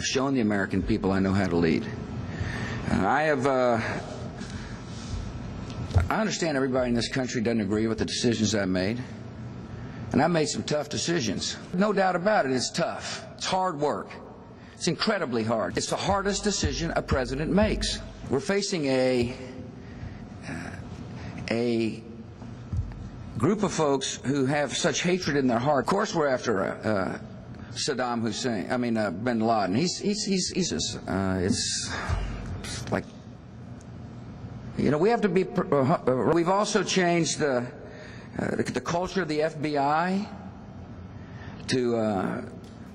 shown the American people I know how to lead. I understand everybody in this country doesn't agree with the decisions I made, and I made some tough decisions. No doubt about it, it's tough. It's hard work. It's incredibly hard. It's the hardest decision a president makes. We're facing a group of folks who have such hatred in their heart. Of course, we're after Saddam Hussein. I mean, Bin Laden. It's like, you know, we have to be. We've also changed the culture of the FBI to.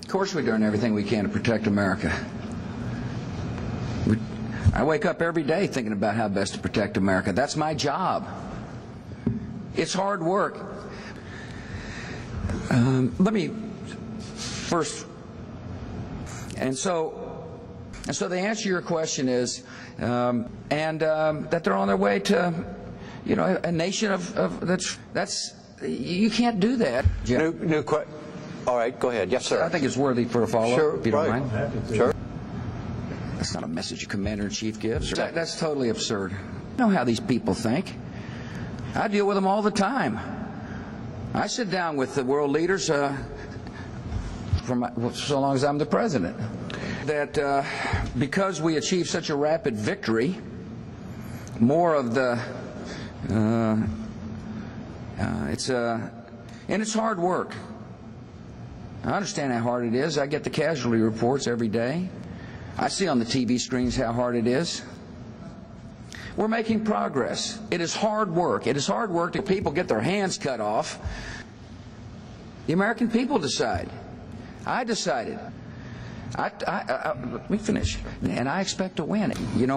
Of course, we're doing everything we can to protect America. I wake up every day thinking about how best to protect America. That's my job. It's hard work. Let me first, and so the answer to your question is, that they're on their way to, you know, a nation of that's you can't do that. All right, go ahead. Yes, sir. I think it's worthy for a follow-up, sure, if you don't mind. Sure. That's not a message a commander-in-chief gives. That's totally absurd. I know how these people think. I deal with them all the time. I sit down with the world leaders so long as I'm the president. That because we achieved such a rapid victory, more of the and it's hard work. I understand how hard it is. I get the casualty reports every day. I see on the TV screens how hard it is. We're making progress. It is hard work. It is hard work to people get their hands cut off. The American people decide. I decided. Let me finish. And I expect to win. You know,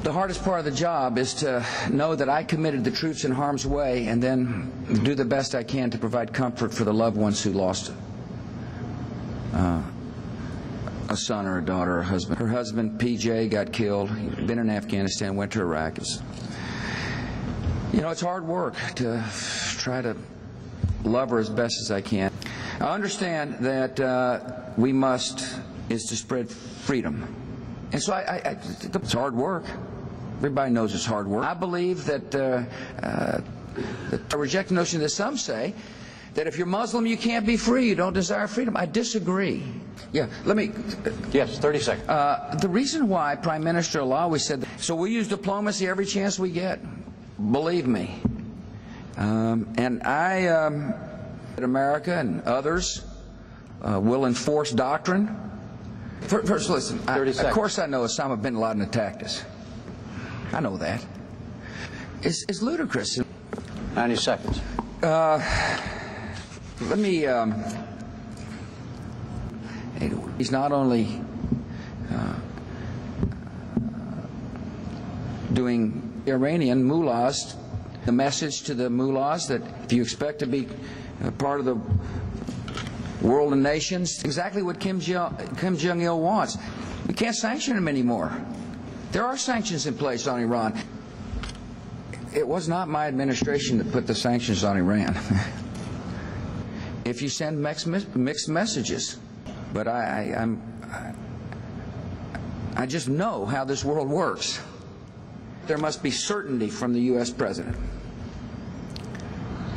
the hardest part of the job is to know that I committed the troops in harm's way and then do the best I can to provide comfort for the loved ones who lost a son or a daughter or a husband. Her husband, PJ, got killed. He'd been in Afghanistan, went to Iraq. You know, it's hard work to try to love her as best as I can. I understand that is to spread freedom. And so it's hard work. Everybody knows it's hard work. I believe that I reject the notion that some say that if you're Muslim, you can't be free, you don't desire freedom. I disagree. Yeah, let me... Yes, 30 seconds. The reason why Prime Minister Alawi said that, so we use diplomacy every chance we get. Believe me. And that America and others will enforce doctrine. First, listen, of course I know Osama bin Laden attacked us. I know that. It's ludicrous. 90 seconds. Let me, he's not only doing Iranian mullahs, the message to the mullahs that if you expect to be part of the world and nations, exactly what Kim Jong-il wants. We can't sanction him anymore. There are sanctions in place on Iran. It was not my administration that put the sanctions on Iran. If you send mixed messages, but I just know how this world works. There must be certainty from the U.S. president.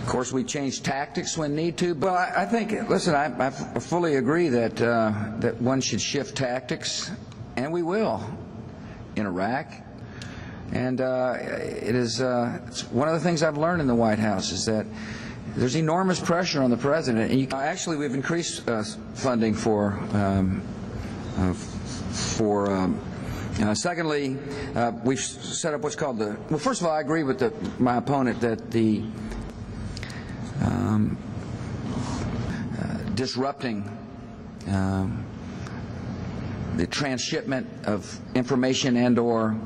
Of course, we change tactics when need to, but I think, listen, I fully agree that that one should shift tactics, and we will, in Iraq. And it's one of the things I've learned in the White House is that there's enormous pressure on the president. And actually, we've increased funding for. Secondly, we've set up what's called the. Well, first of all, I agree with my opponent that the disrupting the transshipment of information and/or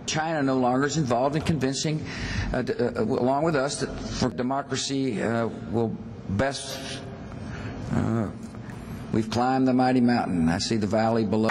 China no longer is involved in convincing, along with us, that for democracy will best. We've climbed the mighty mountain. I see the valley below.